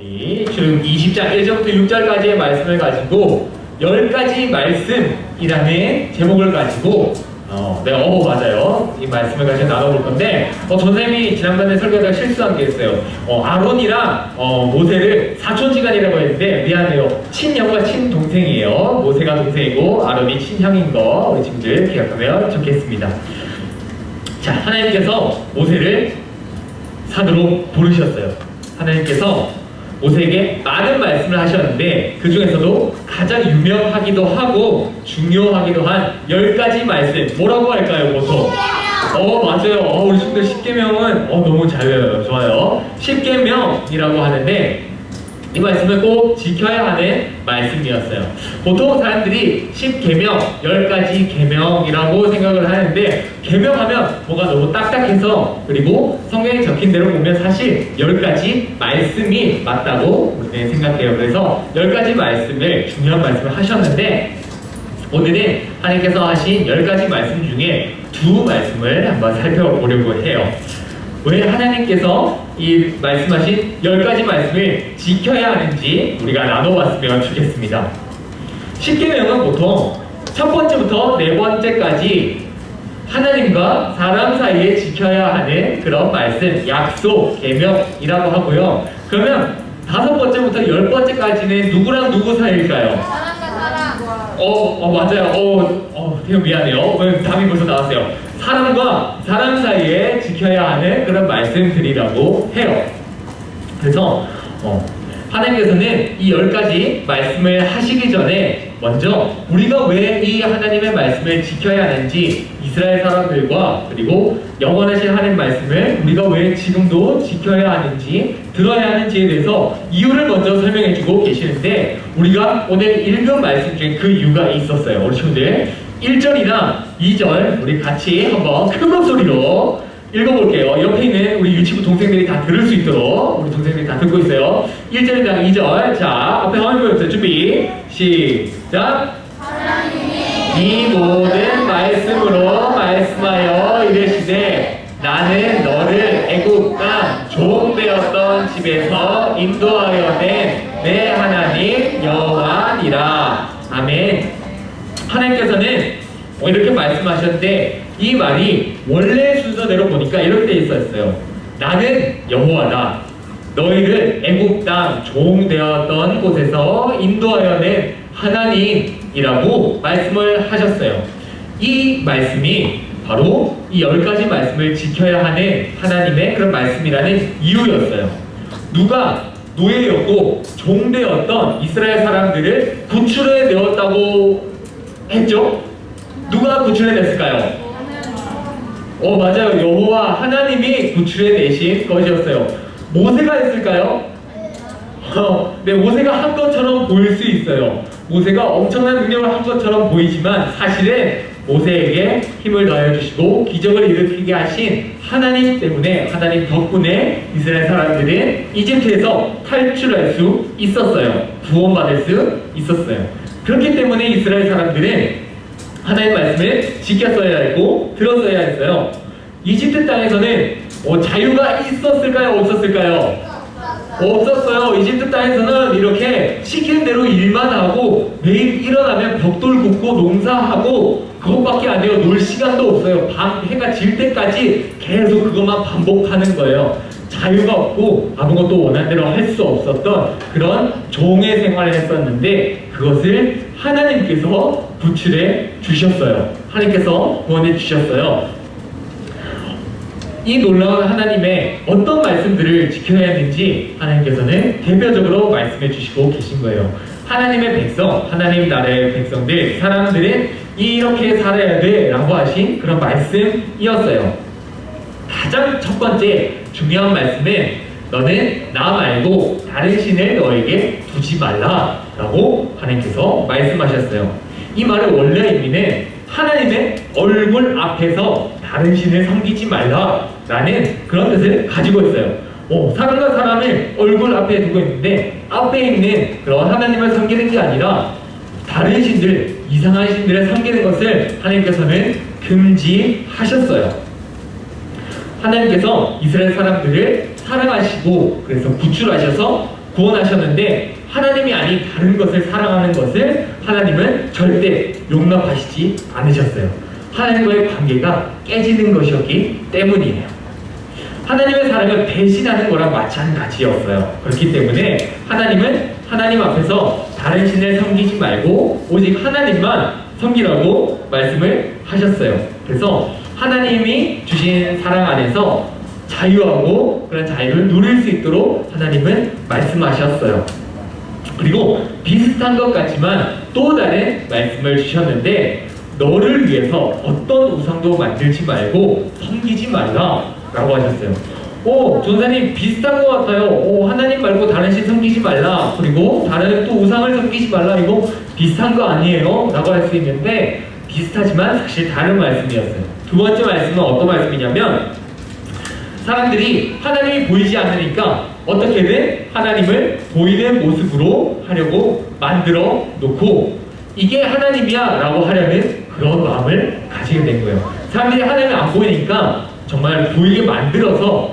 우리 지금 20장 1절부터 6절까지의 말씀을 가지고 10가지 말씀이라는 제목을 가지고 맞아요. 이 말씀을 같이 나눠볼 건데 전쌤이 지난번에 설교하다가 실수한 게 있어요. 아론이랑 모세를 사촌지간이라고 했는데 미안해요. 친형과 친동생이에요. 모세가 동생이고 아론이 친형인 거 우리 친구들 기억하면 좋겠습니다. 자, 하나님께서 모세를 산으로 부르셨어요. 하나님께서 모세에게 많은 말씀을 하셨는데 그 중에서도 가장 유명하기도 하고 중요하기도 한 10가지 말씀, 뭐라고 할까요 보통? 맞아요. 우리 친구들 10계명은 너무 잘 외워요. 좋아요. 10계명이라고 하는데 이 말씀을 꼭 지켜야 하는 말씀이었어요. 보통 사람들이 10계명, 10가지 계명이라고 생각을 하는데 계명하면 뭔가 너무 딱딱해서 그리고 성경에 적힌 대로 보면 사실 10가지 말씀이 맞다고 우리는 생각해요. 그래서 10가지 말씀을 중요한 말씀을 하셨는데 오늘은 하나님께서 하신 10가지 말씀 중에 두 말씀을 한번 살펴보려고 해요. 왜 하나님께서 이 말씀하신 10가지 말씀을 지켜야 하는지 우리가 나눠봤으면 좋겠습니다. 10계명은 보통 첫 번째부터 네 번째까지 하나님과 사람 사이에 지켜야 하는 그런 말씀, 약속, 계명이라고 하고요. 그러면 5번째부터 10번째까지는 누구랑 누구 사이일까요? 맞아요. 되게 미안해요. 답이 벌써 나왔어요. 사람과 사람 사이에 지켜야 하는 그런 말씀들이라고 해요. 그래서 하나님께서는 이 10가지 말씀을 하시기 전에 먼저 우리가 왜 이 하나님의 말씀을 지켜야 하는지 이스라엘 사람들과 그리고 영원하신 하나님 말씀을 우리가 왜 지금도 지켜야 하는지 들어야 하는지에 대해서 이유를 먼저 설명해주고 계시는데 우리가 오늘 읽은 말씀 중에 그 이유가 있었어요. 우리 친구들 1절이나 2절 우리 같이 한번 큰 목소리로 읽어볼게요. 옆에 있는 우리 유치부 동생들이 다 들을 수 있도록 우리 동생들이 다 듣고 있어요. 1절이랑 2절 자 앞에 화면 보여주세요. 준비 시작. 이 모든 말씀으로 말씀하여 이르시되 나는 너를 애굽 땅 종되었던 집에서 인도하여 낸 내 하나님 여호와니라. 아멘. 하나님께서는 이렇게 말씀하셨는데 이 말이 원래 순서대로 보니까 이렇게 돼 있었어요. 나는 여호와다. 너희를 애굽 땅 종되었던 곳에서 인도하여 낸 하나님이라고 말씀을 하셨어요. 이 말씀이 바로 이 10가지 말씀을 지켜야 하는 하나님의 그런 말씀이라는 이유였어요. 누가 노예였고 종되었던 이스라엘 사람들을 구출해 내었다고 했죠? 누가 구출해 냈을까요? 맞아요. 여호와 하나님이 구출해 내신 것이었어요. 모세가 했을까요? 네, 모세가 한 것처럼 보일 수 있어요. 모세가 엄청난 능력을 한 것처럼 보이지만 사실은 모세에게 힘을 더해주시고 기적을 일으키게 하신 하나님 때문에 하나님 덕분에 이스라엘 사람들은 이집트에서 탈출할 수 있었어요. 구원받을 수 있었어요. 그렇기 때문에 이스라엘 사람들은 하나님의 말씀을 지켰어야 했고 들었어야 했어요. 이집트 땅에서는 자유가 있었을까요? 없었을까요? 없었어요. 이집트 땅에서는 이렇게 시키는 대로 일만 하고 매일 일어나면 벽돌 굽고 농사하고 그것밖에 안 돼요. 놀 시간도 없어요. 밤 해가 질 때까지 계속 그것만 반복하는 거예요. 자유가 없고 아무것도 원하는 대로 할 수 없었던 그런 종의 생활을 했었는데 그것을 하나님께서 구출해 주셨어요. 하나님께서 구원해 주셨어요. 이 놀라운 하나님의 어떤 말씀들을 지켜야 하는지 하나님께서는 대표적으로 말씀해 주시고 계신 거예요. 하나님의 백성, 하나님 나라의 백성들, 사람들은 이렇게 살아야 돼 라고 하신 그런 말씀이었어요. 가장 첫 번째 중요한 말씀은 너는 나 말고 다른 신을 너에게 두지 말라 라고 하나님께서 말씀하셨어요. 이 말의 원래 의미는 하나님의 얼굴 앞에서 다른 신을 섬기지 말라 라는 그런 뜻을 가지고 있어요. 사람과 사람을 얼굴 앞에 두고 있는데 앞에 있는 그런 하나님을 섬기는 게 아니라 다른 신들, 이상한 신들을 섬기는 것을 하나님께서는 금지하셨어요. 하나님께서 이스라엘 사람들을 사랑하시고 그래서 구출하셔서 구원하셨는데 하나님이 아닌 다른 것을 사랑하는 것을 하나님은 절대 용납하시지 않으셨어요. 하나님과의 관계가 깨지는 것이었기 때문이에요. 하나님의 사랑은 배신하는 거랑 마찬가지였어요. 그렇기 때문에 하나님은 하나님 앞에서 다른 신을 섬기지 말고 오직 하나님만 섬기라고 말씀을 하셨어요. 그래서 하나님이 주신 사랑 안에서 자유하고 그런 자유를 누릴 수 있도록 하나님은 말씀하셨어요. 그리고 비슷한 것 같지만 또 다른 말씀을 주셨는데 너를 위해서 어떤 우상도 만들지 말고 섬기지 말라 라고 하셨어요. 전사님 비슷한 것 같아요. 하나님 말고 다른 신 섬기지 말라, 그리고 다른 또 우상을 섬기지 말라, 이거 비슷한 거 아니에요? 라고 할 수 있는데 비슷하지만 사실 다른 말씀이었어요. 두 번째 말씀은 어떤 말씀이냐면 사람들이 하나님이 보이지 않으니까 어떻게든 하나님을 보이는 모습으로 하려고 만들어 놓고 이게 하나님이야 라고 하려는 그런 마음을 가지게 된 거예요. 사람들이 하나님을 안 보이니까 정말 보이게 만들어서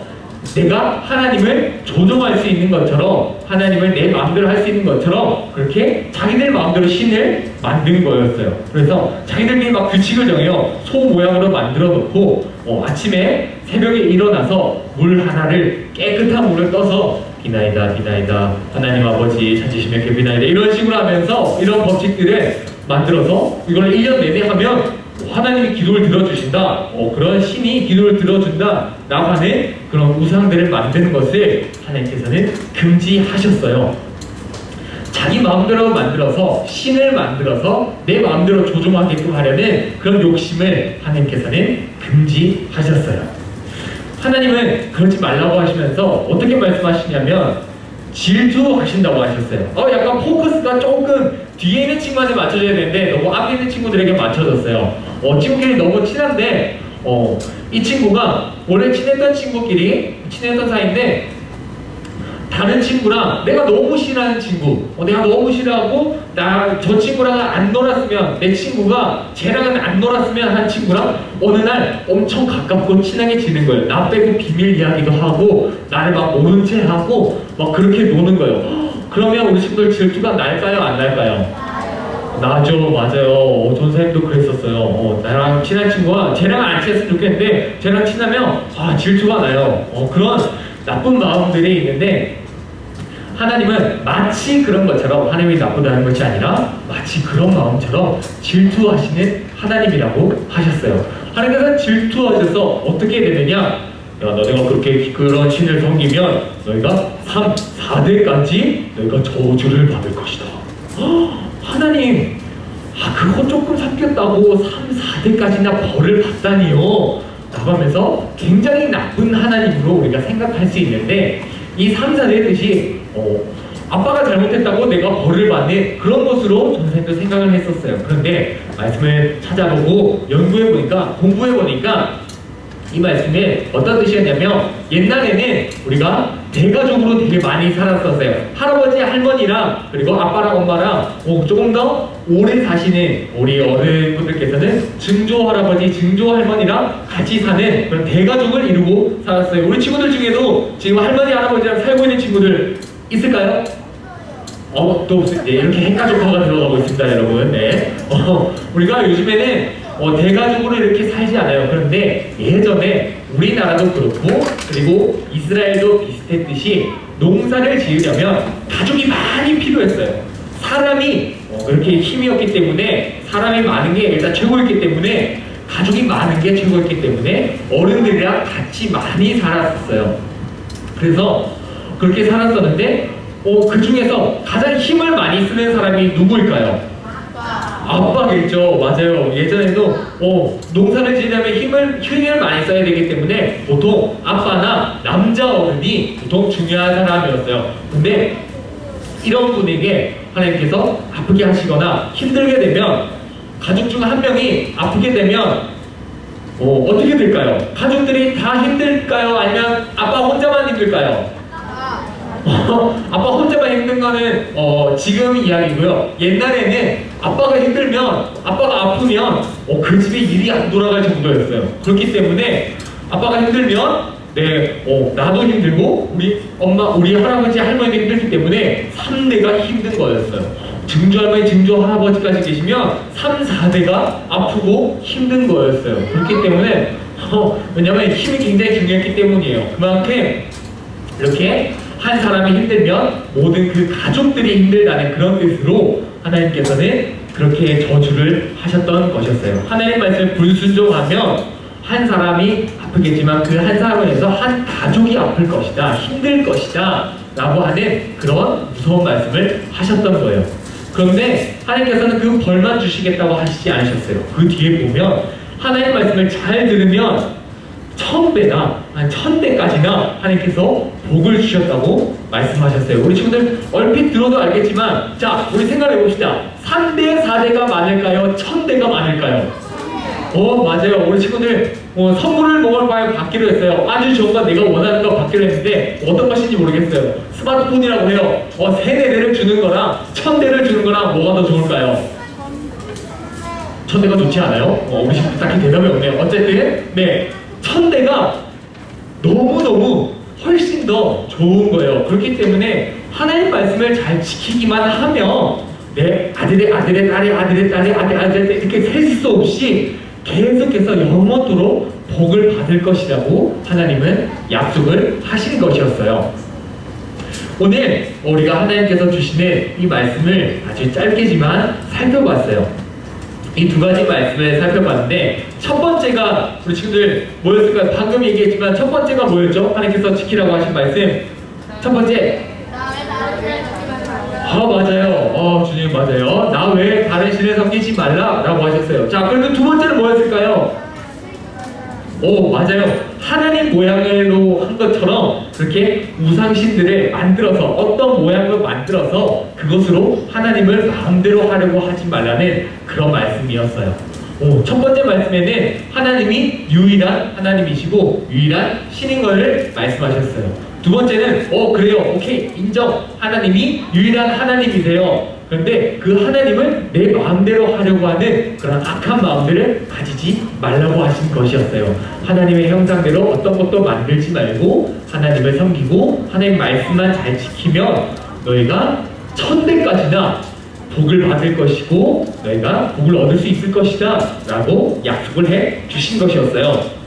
내가 하나님을 조종할 수 있는 것처럼, 하나님을 내 마음대로 할 수 있는 것처럼 그렇게 자기들 마음대로 신을 만든 거였어요. 그래서 자기들끼리 막 규칙을 정해요. 소 모양으로 만들어 놓고 아침에 새벽에 일어나서 물 하나를, 깨끗한 물을 떠서 비나이다 비나이다 하나님 아버지 찾으시면 그 비나이다 이런 식으로 하면서 이런 법칙들을 만들어서 이걸 1년 내내 하면 하나님이 기도를 들어주신다, 그런 신이 기도를 들어준다 라고 하는 그런 우상들을 만드는 것을 하나님께서는 금지하셨어요. 자기 마음대로 만들어서 신을 만들어서 내 마음대로 조종하게끔 하려는 그런 욕심을 하나님께서는 금지하셨어요. 하나님은 그러지 말라고 하시면서 어떻게 말씀하시냐면 질투하신다고 하셨어요. 약간 포커스가 조금 뒤에 있는 친구한테 맞춰줘야 되는데 너무 앞에 있는 친구들에게 맞춰졌어요. 친구끼리 너무 친한데 이 친구가 원래 친했던 사이인데 다른 친구랑 내가 너무 싫어하는 친구, 내가 너무 싫어하고 저 친구랑 안 놀았으면, 내 친구가 쟤랑은 안 놀았으면 한 친구랑 어느 날 엄청 가깝고 친하게 지는 거예요. 나 빼고 비밀 이야기도 하고 나를 막 모른 채 하고 막 그렇게 노는 거예요. 그러면 우리 친구들 질투가 날까요 안 날까요? 나죠. 맞아요. 전사님도 그랬었어요. 나랑 친한 친구가 쟤랑 안 친했으면 좋겠는데 쟤랑 친하면 질투가 나요. 그런 나쁜 마음들이 있는데 하나님은 마치 그런 것처럼, 하나님이 나쁘다는 것이 아니라 마치 그런 마음처럼 질투하시는 하나님이라고 하셨어요. 하나님께서 질투하셔서 어떻게 되느냐, 너네가 그렇게 그런 신을 섬기면 너희가 3, 4대까지 너희가 저주를 받을 것이다. 하나님, 그거 조금 삼켰다고 3, 4대까지나 벌을 받다니요 라고 하면서 굉장히 나쁜 하나님으로 우리가 생각할 수 있는데 이 3, 4대의 뜻이 아빠가 잘못했다고 내가 벌을 받는 그런 것으로 전사님도 생각을 했었어요. 그런데 말씀을 찾아보고 연구해보니까, 공부해보니까 이 말씀에 어떤 뜻이었냐면 옛날에는 우리가 대가족으로 되게 많이 살았었어요. 할아버지, 할머니랑 그리고 아빠랑 엄마랑 조금 더 오래 사시는 우리 어른분들께서는 증조 할아버지, 증조 할머니랑 같이 사는 그런 대가족을 이루고 살았어요. 우리 친구들 중에도 지금 할머니, 할아버지랑 살고 있는 친구들 있을까요? 또 이렇게 핵가족화가 들어가고 있습니다, 여러분. 네. 우리가 요즘에는 대가족으로 이렇게 살지 않아요. 그런데 예전에 우리나라도 그렇고 그리고 이스라엘도 비슷했듯이 농사를 지으려면 가족이 많이 필요했어요. 사람이 그렇게 힘이었기 때문에, 사람이 많은 게 일단 최고였기 때문에, 가족이 많은 게 최고였기 때문에 어른들이랑 같이 많이 살았었어요. 그래서 그렇게 살았었는데 그 중에서 가장 힘을 많이 쓰는 사람이 누구일까요? 아빠겠죠. 맞아요. 예전에도 농사를 지으려면 힘을 많이 써야 되기 때문에 보통 아빠나 남자 어른이 보통 중요한 사람이었어요. 근데 이런 분에게 하나님께서 아프게 하시거나 힘들게 되면, 가족 중 한 명이 아프게 되면 어떻게 될까요? 가족들이 다 힘들까요? 아니면 아빠 혼자만 힘들까요? 아빠 혼자만 힘든 거는 지금 이야기고요. 옛날에는 아빠가 힘들면, 아빠가 아프면 그 집에 일이 안 돌아갈 정도였어요. 그렇기 때문에 아빠가 힘들면 나도 힘들고 우리 엄마, 우리 할아버지, 할머니도 힘들기 때문에 3대가 힘든 거였어요. 증조 할머니, 증조 할아버지까지 계시면 3, 4대가 아프고 힘든 거였어요. 그렇기 때문에 왜냐면 힘이 굉장히 중요했기 때문이에요. 그만큼 이렇게 한 사람이 힘들면 모든 그 가족들이 힘들다는 그런 뜻으로 하나님께서는 그렇게 저주를 하셨던 것이었어요. 하나님 말씀에 불순종하면 한 사람이 아프겠지만 그 한 사람에서 한 가족이 아플 것이다, 힘들 것이다 라고 하는 그런 무서운 말씀을 하셨던 거예요. 그런데 하나님께서는 그 벌만 주시겠다고 하시지 않으셨어요. 그 뒤에 보면 하나님 말씀을 잘 들으면 1000배나 한 1000배까지나 하나님께서 복을 주셨다고 말씀하셨어요. 우리 친구들 얼핏 들어도 알겠지만, 자, 우리 생각해 봅시다. 3대, 4대가 많을까요? 1000대가 많을까요? 맞아요. 우리 친구들 선물을 먹을 바에 받기로 했어요. 아주 좋은 거 내가 원하는 거 받기로 했는데 어떤 것인지 모르겠어요. 스마트폰이라고 해요. 3대를 주는 거랑 1000대를 주는 거랑 뭐가 더 좋을까요? 1000대가 좋지 않아요? 우리 친구들 딱히 대답이 없네요. 어쨌든 1000대가 너무너무 훨씬 더 좋은 거예요. 그렇기 때문에 하나님 말씀을 잘 지키기만 하면 내 아들의 딸의 아들의 딸의 아들의 이렇게 셀 수 없이 계속해서 영원토록 복을 받을 것이라고 하나님은 약속을 하신 것이었어요. 오늘 우리가 하나님께서 주시는 이 말씀을 아주 짧게지만 살펴봤어요. 이 두 가지 말씀을 살펴봤는데 첫 번째가 우리 친구들 뭐였을까요? 방금 얘기했지만 첫 번째가 뭐였죠? 하나님께서 지키라고 하신 말씀 첫 번째 맞아요. 주님 맞아요. 나 외에 다른 신을 섬기지 말라 라고 하셨어요. 자, 그리고 두 번째는 뭐였을까요? 맞아요. 하나님 모양으로 한 것처럼 그렇게 우상신들을 만들어서 어떤 모양으로 만들어서 그것으로 하나님을 마음대로 하려고 하지 말라는 그런 말씀이었어요. 첫 번째 말씀에는 하나님이 유일한 하나님이시고 유일한 신인 것을 말씀하셨어요. 두 번째는 그래요. 오케이. 인정. 하나님이 유일한 하나님이세요. 그런데 그 하나님을 내 마음대로 하려고 하는 그런 악한 마음들을 가지지 말라고 하신 것이었어요. 하나님의 형상대로 어떤 것도 만들지 말고 하나님을 섬기고 하나님 말씀만 잘 지키면 너희가 1000배까지나 복을 받을 것이고 너희가 복을 얻을 수 있을 것이다 라고 약속을 해 주신 것이었어요.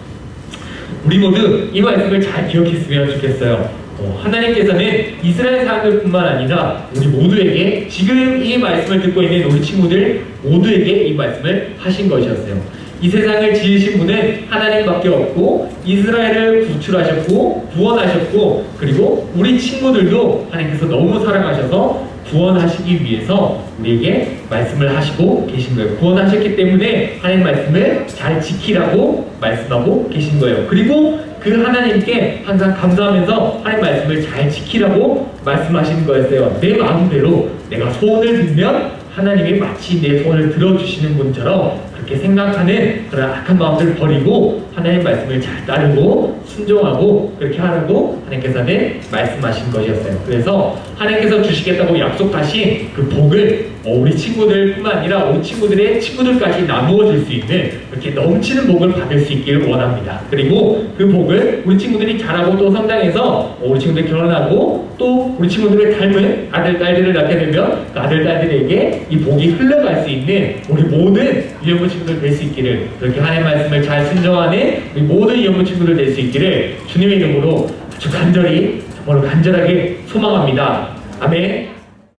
우리 모두 이 말씀을 잘 기억했으면 좋겠어요. 하나님께서는 이스라엘 사람들뿐만 아니라 우리 모두에게 지금 이 말씀을 듣고 있는 우리 친구들 모두에게 이 말씀을 하신 것이었어요. 이 세상을 지으신 분은 하나님밖에 없고 이스라엘을 구출하셨고 구원하셨고 그리고 우리 친구들도 하나님께서 너무 사랑하셔서 구원하시기 위해서 우리에게 말씀을 하시고 계신 거예요. 구원하셨기 때문에 하나님 말씀을 잘 지키라고 말씀하고 계신 거예요. 그리고 그 하나님께 항상 감사하면서 하나님 말씀을 잘 지키라고 말씀하시는 거였어요. 내 마음대로 내가 소원을 들면 하나님이 마치 내 소원을 들어주시는 분처럼 그렇게 생각하는 그런 악한 마음들을 버리고 하나님 말씀을 잘 따르고 순종하고 그렇게 하라고 하나님께서는 말씀하신 것이었어요. 그래서 하나님께서 주시겠다고 약속하신 그 복을 우리 친구들뿐만 아니라 우리 친구들의 친구들까지 나누어 줄 수 있는 그렇게 넘치는 복을 받을 수 있기를 원합니다. 그리고 그 복을 우리 친구들이 자라고 또 성장해서 우리 친구들 결혼하고 또 우리 친구들을 닮은 아들, 딸들을 낳게 되면 그 아들, 딸들에게 이 복이 흘러갈 수 있는 우리 모든 유형부 친구들 될 수 있기를 그렇게 하나님의 말씀을 잘 순종하는 우리 모든 유형부 친구들 될 수 있기를 주님의 이름으로 아주 간절히 정말로 간절하게 소망합니다. 아멘.